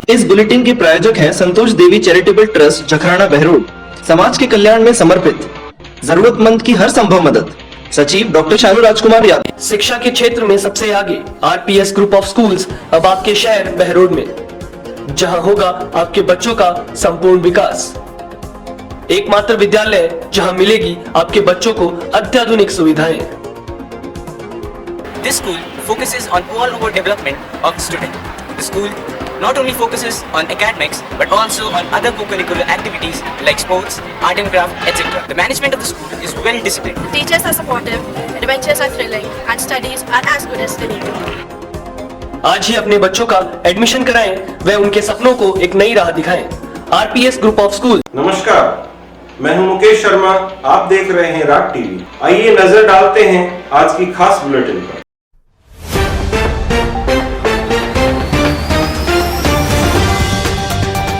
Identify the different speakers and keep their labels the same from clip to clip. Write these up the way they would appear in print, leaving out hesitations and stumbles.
Speaker 1: इस बुलेटिन के प्रायोजक हैं संतोष देवी चैरिटेबल ट्रस्ट जखराना बहरोड, समाज के कल्याण में समर्पित, जरूरतमंद की हर संभव मदद। सचिव डॉक्टर शानू राजकुमार यादव।
Speaker 2: शिक्षा के क्षेत्र में सबसे आगे आरपीएस ग्रुप ऑफ स्कूल्स अब आपके शहर बहरोड में, जहां होगा आपके बच्चों का संपूर्ण विकास। एकमात्र विद्यालय जहां मिलेगी आपके बच्चों को अत्याधुनिक सुविधाएं।
Speaker 3: This school focuses on all-over development of the student. The school not only focuses on academics but also on other co-curricular activities like sports, art and craft, etc. The management of the school is well disciplined.
Speaker 4: Teachers are supportive, adventures are thrilling, and studies are as good as they need to be.
Speaker 2: आज ही अपने बच्चों का admission कराएं, व उनके सपनों को एक नई राह दिखाएं। RPS group of school.
Speaker 5: नमस्कार, मैं हूं मुकेश शर्मा। आप देख रहे हैं राग टीवी। आइए नजर डालते हैं आज की खास बुलेटिन पर।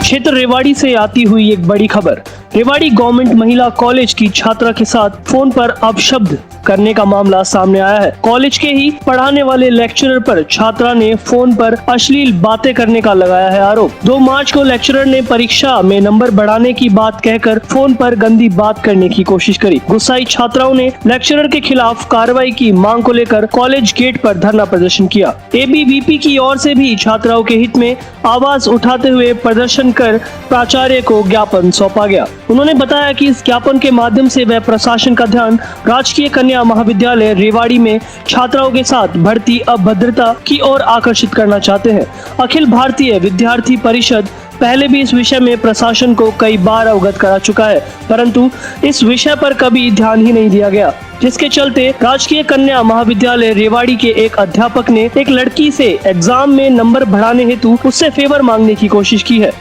Speaker 6: क्षेत्र रेवाड़ी से आती हुई एक बड़ी खबर। रेवाड़ी गवर्नमेंट महिला कॉलेज की छात्रा के साथ फोन पर अपशब्द करने का मामला सामने आया है। कॉलेज के ही पढ़ाने वाले लेक्चरर पर छात्रा ने फोन पर अश्लील बातें करने का लगाया है आरोप। 2 मार्च को लेक्चरर ने परीक्षा में नंबर बढ़ाने की बात कहकर फोन पर गंदी बात करने की कोशिश करी। गुस्साई छात्राओं ने लेक्चरर के खिलाफ कार्रवाई की मांग को लेकर कॉलेज गेट पर धरना प्रदर्शन किया। एबीवीपी की ओर से भी छात्राओं के हित में आवाज उठाते हुए प्रदर्शन कर प्राचार्य को ज्ञापन सौंपा गया। उन्होंने बताया कि इस ज्ञापन के माध्यम से वह प्रशासन का ध्यान राजकीय कन्या महाविद्यालय रेवाड़ी में छात्राओं के साथ बढ़ती अभद्रता की ओर आकर्षित करना चाहते हैं। अखिल भारतीय विद्यार्थी परिषद पहले भी इस विषय में प्रशासन को कई बार अवगत करा चुका है, परंतु इस विषय पर कभी ध्यान ही नहीं दिया गया, जिसके चलते राजकीय कन्या महाविद्यालय रेवाड़ी के एक अध्यापक ने एक लड़की से एग्जाम में नंबर बढ़ाने हेतु उससे फेवर मांगने की कोशिश की है।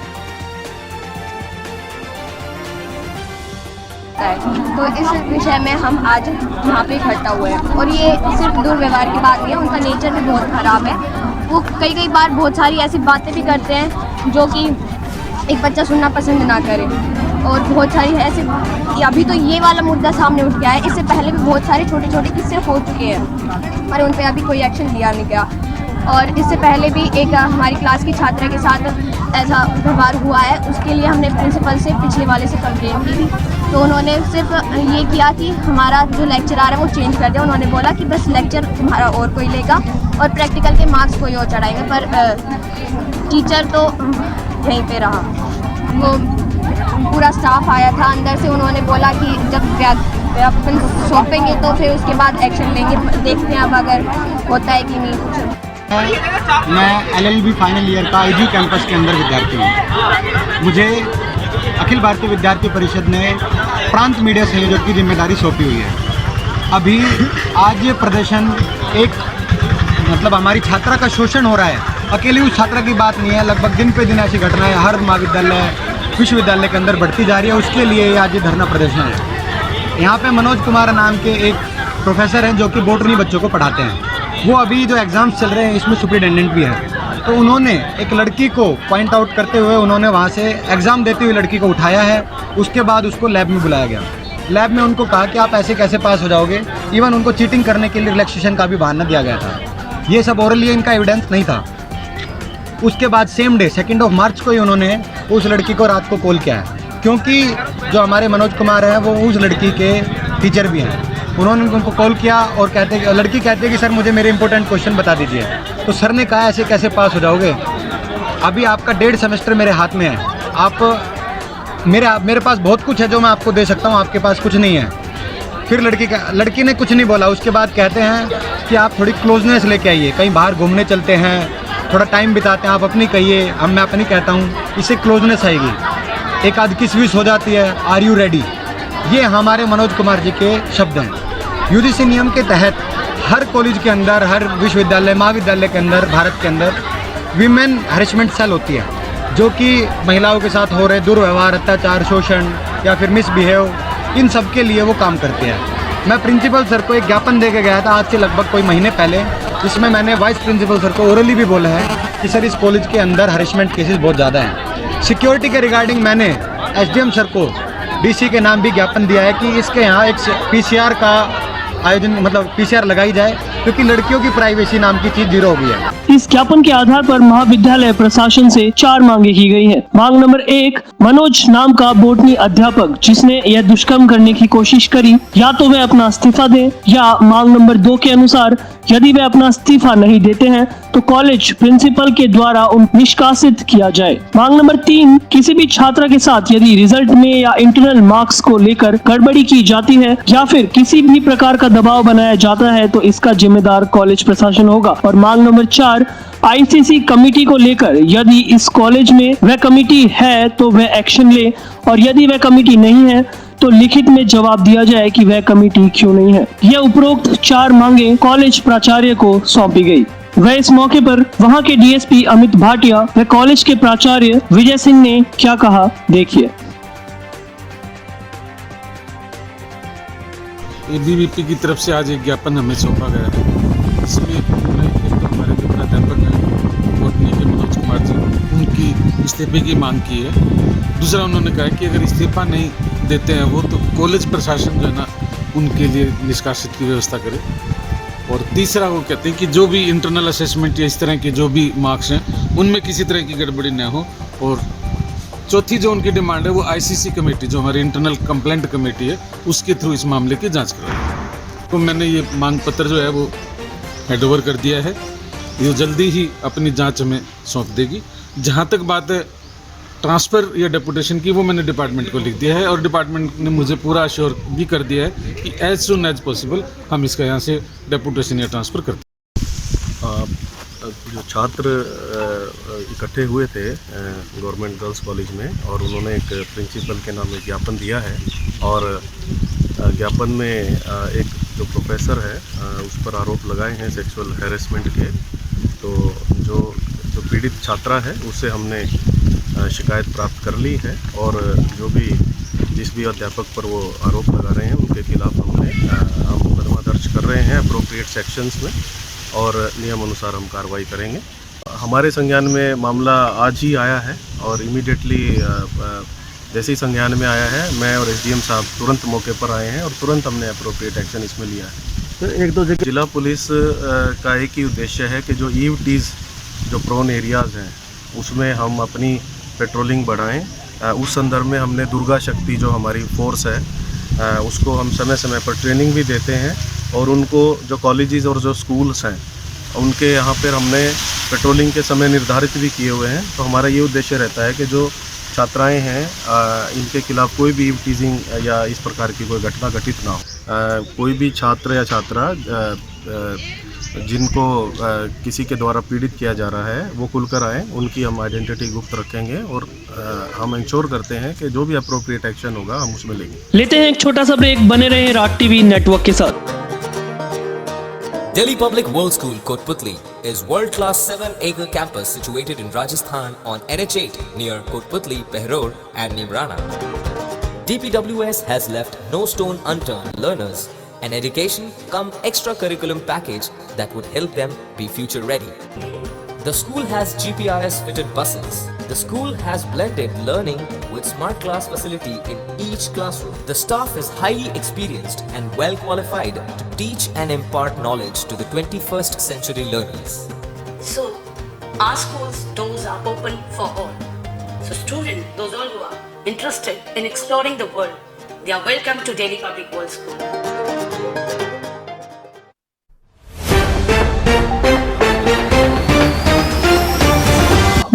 Speaker 7: तो इस विषय में हम आज यहाँ पे इकट्ठा हुए हैं और ये सिर्फ दुर्व्यवहार की बात नहीं है, उनका नेचर भी बहुत ख़राब है। वो कई बार बहुत सारी ऐसी बातें भी करते हैं जो कि एक बच्चा सुनना पसंद ना करे, और बहुत सारी ऐसे अभी तो ये वाला मुद्दा सामने उठ गया है। इससे पहले भी बहुत सारे छोटे छोटे किस्से हो चुके हैं पर उन पर अभी कोई एक्शन लिया नहीं गया। और इससे पहले भी एक हमारी क्लास की छात्रा के साथ ऐसा व्यवहार हुआ है, उसके लिए हमने प्रिंसिपल से पिछले वाले से कंप्लेंट की थी। तो उन्होंने सिर्फ ये किया कि हमारा जो लेक्चरार है वो चेंज कर दिया। उन्होंने बोला कि बस लेक्चर तुम्हारा और कोई लेगा और प्रैक्टिकल के मार्क्स कोई और चढ़ाएंगे, पर टीचर तो यहीं पे रहा। वो पूरा स्टाफ आया था अंदर से, उन्होंने बोला कि जब ज्ञापन सौंपेंगे तो फिर उसके बाद एक्शन लेंगे, देखते हैं अब अगर होता है कि नहीं कुछ।
Speaker 8: मैं LLB फाइनल ईयर का IGU कैंपस के अंदर विद्यार्थी हूँ। मुझे अखिल भारतीय विद्यार्थी परिषद ने प्रांत मीडिया संयोजक की जिम्मेदारी सौंपी हुई है। अभी आज ये प्रदर्शन एक मतलब हमारी छात्रा का शोषण हो रहा है। अकेली उस छात्रा की बात नहीं है, लगभग दिन पे दिन ऐसी घटनाएं हर महाविद्यालय विश्वविद्यालय के अंदर बढ़ती जा रही है। उसके लिए आज ये धरना प्रदर्शन है। यहाँ पे मनोज कुमार नाम के एक प्रोफेसर हैं जो कि बोटनी बच्चों को पढ़ाते हैं। वो अभी जो एग्ज़ाम्स चल रहे हैं इसमें सुपरिटेंडेंट भी है। तो उन्होंने एक लड़की को पॉइंट आउट करते हुए उन्होंने वहाँ से एग्ज़ाम देती हुई लड़की को उठाया है। उसके बाद उसको लैब में बुलाया गया। लैब में उनको कहा कि आप ऐसे कैसे पास हो जाओगे। इवन उनको चीटिंग करने के लिए रिलैक्सेशन का भी बहाना दिया गया था। ये सब ओरली इनका एविडेंस नहीं था। उसके बाद सेम डे 2 मार्च को ही उन्होंने उस लड़की को रात को कॉल किया है, क्योंकि जो हमारे मनोज कुमार हैं वो उस लड़की के टीचर भी हैं। उन्होंने उनको कॉल किया और लड़की कहते कि सर मुझे मेरे इंपॉर्टेंट क्वेश्चन बता दीजिए। तो सर ने कहा ऐसे कैसे पास हो जाओगे, अभी आपका 1.5 सेमेस्टर मेरे हाथ में है। आप मेरे पास बहुत कुछ है जो मैं आपको दे सकता हूँ, आपके पास कुछ नहीं है। फिर लड़की ने कुछ नहीं बोला। उसके बाद कहते हैं कि आप थोड़ी क्लोजनेस लेके आइए, कहीं बाहर घूमने चलते हैं, थोड़ा टाइम बिताते हैं, आप अपनी कहिए, मैं अपनी कहता हूँ, इससे क्लोजनेस आएगी। एक आध किस विस हो जाती है, आर यू रेडी। ये हमारे मनोज कुमार जी के शब्द हैं। यूजीसी नियम के तहत हर कॉलेज के अंदर, हर विश्वविद्यालय महाविद्यालय के अंदर, भारत के अंदर विमेन हैरेसमेंट सेल होती है, जो कि महिलाओं के साथ हो रहे दुर्व्यवहार, अत्याचार, शोषण या फिर मिसबिहेव, इन सब के लिए वो काम करते हैं। मैं प्रिंसिपल सर को एक ज्ञापन दे के गया था आज से लगभग कोई महीने पहले, जिसमें मैंने वाइस प्रिंसिपल सर को ओरली भी बोला है कि सर इस कॉलेज के अंदर हैरेसमेंट केसेस बहुत ज़्यादा हैं। सिक्योरिटी के रिगार्डिंग मैंने SDM सर को DC के नाम भी ज्ञापन दिया है कि इसके यहाँ एक PCR का आयोजन, मतलब PCR लगाई जाए क्योंकि लड़कियों की प्राइवेसी नाम की चीज जीरो हो गई है।
Speaker 6: इस ज्ञापन के आधार पर महाविद्यालय प्रशासन से 4 मांगे की गई है। मांग नंबर 1, मनोज नाम का बोटनी अध्यापक जिसने यह दुष्कर्म करने की कोशिश करी, या तो वे अपना इस्तीफा दें, या मांग नंबर 2 के अनुसार यदि वे अपना इस्तीफा नहीं देते हैं तो कॉलेज प्रिंसिपल के द्वारा उन्हें निष्कासित किया जाए। मांग नंबर 3, किसी भी छात्र के साथ यदि रिजल्ट में या इंटरनल मार्क्स को लेकर गड़बड़ी की जाती है या फिर किसी भी प्रकार का दबाव बनाया जाता है तो इसका जिम्मेदार कॉलेज प्रशासन होगा। और मांग नंबर 4, आईसीसी कमेटी को लेकर यदि इस कॉलेज में वह कमेटी है तो वह एक्शन ले, और यदि वह कमेटी नहीं है तो लिखित में जवाब दिया जाए कि वह कमेटी क्यों नहीं है। यह उपरोक्त 4 मांगे कॉलेज प्राचार्य को सौंपी गई। वह इस मौके पर वहां के डीएसपी अमित भाटिया व कॉलेज के प्राचार्य विजय सिंह ने क्या कहा, देखिए।
Speaker 9: एबीवीपी की तरफ से आज एक ज्ञापन हमें सौंपा गया है। इसमें उन्होंने एक तो हमारे जो प्राध्यापक हैं बोटनी के मनोज कुमार जी, उनकी इस्तीफे की मांग की है। दूसरा उन्होंने कहा कि अगर इस्तीफा नहीं देते हैं वो तो कॉलेज प्रशासन जो है ना उनके लिए निष्कासित की व्यवस्था करे। और तीसरा वो कहते हैं कि जो भी इंटरनल असेसमेंट या इस तरह के जो भी मार्क्स हैं उनमें किसी तरह की गड़बड़ी न हो। और चौथी जो उनकी डिमांड है वो आईसीसी कमेटी जो हमारी इंटरनल कंप्लेंट कमेटी है उसके थ्रू इस मामले की जांच कराई। तो मैंने ये मांग पत्र जो है वो हैंड ओवर कर दिया है, ये जल्दी ही अपनी जांच हमें सौंप देगी। जहाँ तक बात है ट्रांसफ़र या डेपुटेशन की, वो मैंने डिपार्टमेंट को लिख दिया है और डिपार्टमेंट ने मुझे पूरा अश्योर भी कर दिया है कि एज सुन एज पॉसिबल हम इसका यहाँ से डेपुटेशन या ट्रांसफ़र करते हैं।
Speaker 10: जो छात्र इकट्ठे हुए थे गवर्नमेंट गर्ल्स कॉलेज में और उन्होंने एक प्रिंसिपल के नाम एक ज्ञापन दिया है और ज्ञापन में एक जो प्रोफेसर है उस पर आरोप लगाए हैं सेक्सुअल हैरेसमेंट के। तो जो पीड़ित छात्रा है उससे हमने शिकायत प्राप्त कर ली है और जो भी जिस भी अध्यापक पर वो आरोप लगा रहे हैं उनके खिलाफ हम मुकदमा दर्ज कर रहे हैं अप्रोप्रिएट सेक्शंस में और नियम अनुसार हम कार्रवाई करेंगे। हमारे संज्ञान में मामला आज ही आया है और इमीडिएटली जैसे ही संज्ञान में आया है मैं और एसडीएम साहब तुरंत मौके पर आए हैं और तुरंत हमने अप्रोप्रिएट एक्शन इसमें लिया है। तो एक दो जगह जिला पुलिस का एक ही उद्देश्य है कि जो ईव टीज़ जो प्रोन एरियाज़ हैं उसमें हम अपनी पेट्रोलिंग बढ़ाएं। उस संदर्भ में हमने दुर्गा शक्ति जो हमारी फोर्स है उसको हम समय समय पर ट्रेनिंग भी देते हैं और उनको जो कॉलेजेस और जो स्कूल्स हैं उनके यहाँ पर हमने पेट्रोलिंग के समय निर्धारित भी किए हुए हैं। तो हमारा ये उद्देश्य रहता है कि जो छात्राएं हैं इनके खिलाफ कोई भी टीजिंग या इस प्रकार की कोई घटना घटित ना हो। कोई भी छात्र या छात्रा जिनको किसी के द्वारा पीड़ित किया जा रहा है वो खुलकर आए, उनकी हम आइडेंटिटी गुप्त रखेंगे और हम इंश्योर करते हैं कि जो भी अप्रोप्रिएट एक्शन होगा हम उसमें लेंगे।
Speaker 6: लेते हैं एक छोटा सा ब्रेक, बने रहे राग टीवी नेटवर्क के साथ।
Speaker 11: Delhi Public World School, Kotputli, is world-class 7-acre campus situated in Rajasthan on NH8 near Kotputli, Behror and Nimrana. DPWS has left no stone unturned learners an education cum extracurriculum package that would help them be future ready. The school has GPRS fitted buses. The school has blended learning with smart class facility in each classroom. The staff is highly experienced and well qualified to teach and impart knowledge to the 21st century learners.
Speaker 4: So, our school's doors are open for all. So students, those all who are interested in exploring the world, they are welcome to Delhi Public World School.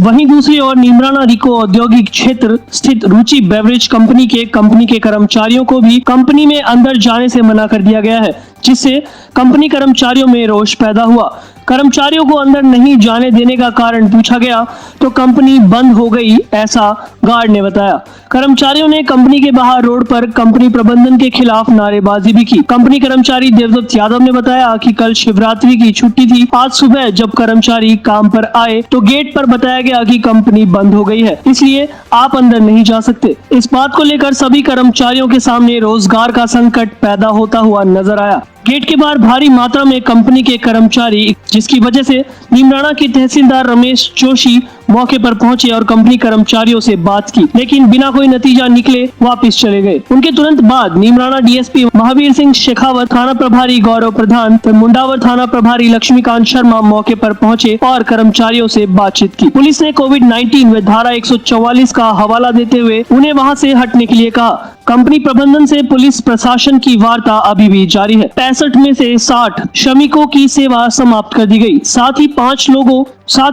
Speaker 6: वहीं दूसरी ओर नीमराना रिको औद्योगिक क्षेत्र स्थित रुचि beverage company के कर्मचारियों को भी company में अंदर जाने से मना कर दिया गया है, जिससे कंपनी कर्मचारियों में रोष पैदा हुआ। कर्मचारियों को अंदर नहीं जाने देने का कारण पूछा गया तो कंपनी बंद हो गई, ऐसा गार्ड ने बताया। कर्मचारियों ने कंपनी के बाहर रोड पर कंपनी प्रबंधन के खिलाफ नारेबाजी भी की। कंपनी कर्मचारी देवदत्त यादव ने बताया कि कल शिवरात्रि की छुट्टी थी। आज सुबह जब कर्मचारी काम पर आए तो गेट पर बताया गया कि कंपनी बंद हो गई है, इसलिए आप अंदर नहीं जा सकते। इस बात को लेकर सभी कर्मचारियों के सामने रोजगार का संकट पैदा होता हुआ नजर आया। गेट के बाहर भारी मात्रा में कंपनी के कर्मचारी, जिसकी वजह से नीमराणा के तहसीलदार रमेश जोशी मौके पर पहुंचे और कंपनी कर्मचारियों से बात की, लेकिन बिना कोई नतीजा निकले वापस चले गए। उनके तुरंत बाद नीमराणा डीएसपी महावीर सिंह शेखावत, थाना प्रभारी गौरव प्रधान, फिर मुंडावर थाना प्रभारी लक्ष्मीकांत शर्मा मौके पर पहुंचे और कर्मचारियों से बातचीत की। पुलिस ने कोविड-19 व धारा 144 का हवाला देते हुए उन्हें वहां से हटने के लिए कहा। कंपनी प्रबंधन से पुलिस प्रशासन की वार्ता अभी भी जारी है। 65 में से 60 श्रमिकों की सेवा समाप्त कर दी गई। साथ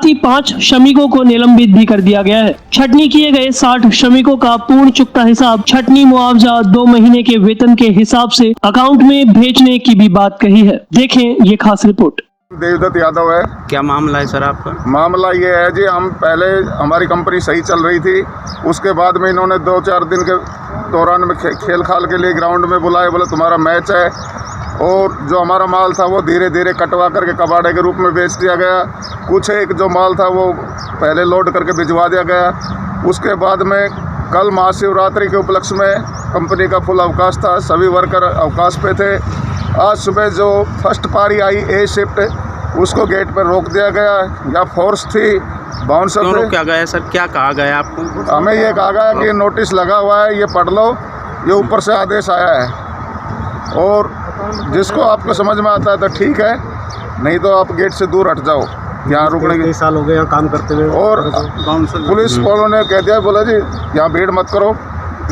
Speaker 6: ही 5 श्रमिकों को निलंबित भी कर दिया गया है। छटनी किए गए 60 श्रमिकों का पूर्ण चुकता हिसाब, छटनी मुआवजा 2 महीने के वेतन के हिसाब से अकाउंट में भेजने की भी बात कही है। देखें ये खास रिपोर्ट।
Speaker 12: देवदत्त यादव है।
Speaker 13: क्या मामला है सर आपका?
Speaker 12: मामला ये है जी, हम पहले हमारी कंपनी सही चल रही थी, उसके बाद में इन्होंने 2-4 दिन के दौरान में खेल खाल के लिए ग्राउंड में बुलाए, बोले तुम्हारा मैच है, और जो हमारा माल था वो धीरे धीरे कटवा करके कबाड़े के रूप में बेच दिया गया। कुछ एक जो माल था वो पहले लोड करके भिजवा दिया गया। उसके बाद में कल महाशिवरात्रि के उपलक्ष्य में कंपनी का फुल अवकाश था, सभी वर्कर अवकाश पे थे। आज सुबह जो फर्स्ट पारी आई ए शिफ्ट, उसको गेट पर रोक दिया गया, या फोर्स थी बाउंसर
Speaker 13: क्यों रोका गया सर? क्या कहा गया आपको?
Speaker 12: हमें ये कहा गया कि नोटिस लगा हुआ है, ये पढ़ लो, ये ऊपर से आदेश आया है, और जिसको आपको समझ में आता है तो ठीक है, नहीं तो आप गेट से दूर हट जाओ। यहाँ रुकने के
Speaker 8: साल हो गए यहाँ काम करते हुए,
Speaker 12: और पुलिस वालों ने कह दिया, बोला जी यहाँ भीड़ मत करो,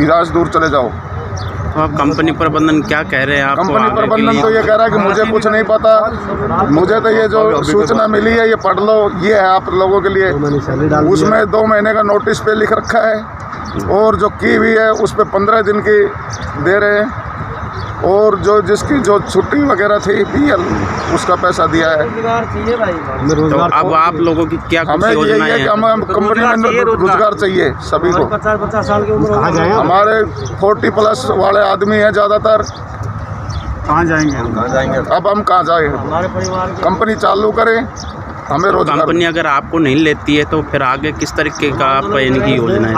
Speaker 12: इधर से दूर चले जाओ।
Speaker 13: तो अब कंपनी प्रबंधन क्या कह रहे हैं आपको?
Speaker 12: कंपनी प्रबंधन तो ये कह रहा है कि मुझे कुछ नहीं पता, मुझे तो ये जो सूचना मिली है ये पढ़ लो, ये है आप लोगों के लिए। उसमें 2 महीने का नोटिस पे लिख रखा है, और जो की हुई है उस पर 15 दिन की दे रहे हैं, और जो जिसकी जो छुट्टी वगैरह थी PL, उसका पैसा दिया है।
Speaker 13: तो अब आप लोगों की क्या
Speaker 12: हमें यही है कि हम कंपनी में रोजगार चाहिए सभी को।
Speaker 8: 50 साल की उम्र
Speaker 12: हमारे 40+ वाले आदमी हैं ज़्यादातर।
Speaker 8: कहाँ जाएंगे?
Speaker 12: अब हम कहाँ जाएंगे? कंपनी चालू करें, हमें रोजगार।
Speaker 13: कंपनी अगर आपको नहीं लेती है तो फिर आगे किस तरीके का आपका इनकी योजना है?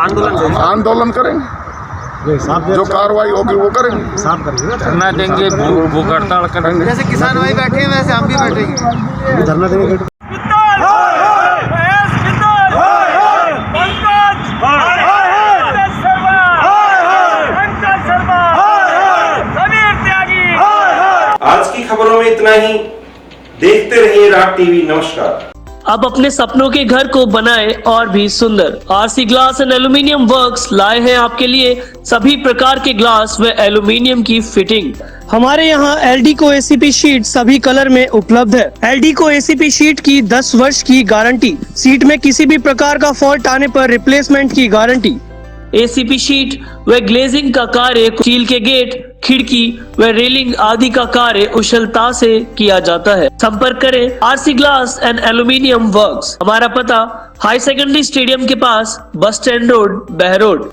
Speaker 12: आंदोलन करेंगे, जो कार्रवाई होगी वो करेंगे,
Speaker 13: धरना देंगे, भूख हड़ताल करेंगे।
Speaker 8: जैसे किसान भाई बैठे हैं वैसे हम भी बैठेंगे, धरना देंगे।
Speaker 5: आज की खबरों में इतना ही। देखते रहिए राग टीवी। नमस्कार।
Speaker 6: अब अपने सपनों के घर को बनाएं और भी सुंदर। RC glass and aluminium works लाए हैं आपके लिए सभी प्रकार के ग्लास व एल्यूमिनियम की फिटिंग। हमारे यहाँ एल्डिको एसीपी शीट सभी कलर में उपलब्ध है। एल्डिको एसीपी शीट की 10 वर्ष की गारंटी, सीट में किसी भी प्रकार का फॉल्ट आने पर रिप्लेसमेंट की गारंटी। एसीपी शीट व ग्लेजिंग का कार्य, स्टील के गेट, खिड़की व रेलिंग आदि का कार्य कुशलता से किया जाता है। संपर्क करें RC glass and aluminium works. हमारा पता हाई सेकेंडरी स्टेडियम के पास, बस स्टैंड रोड, बहरोड।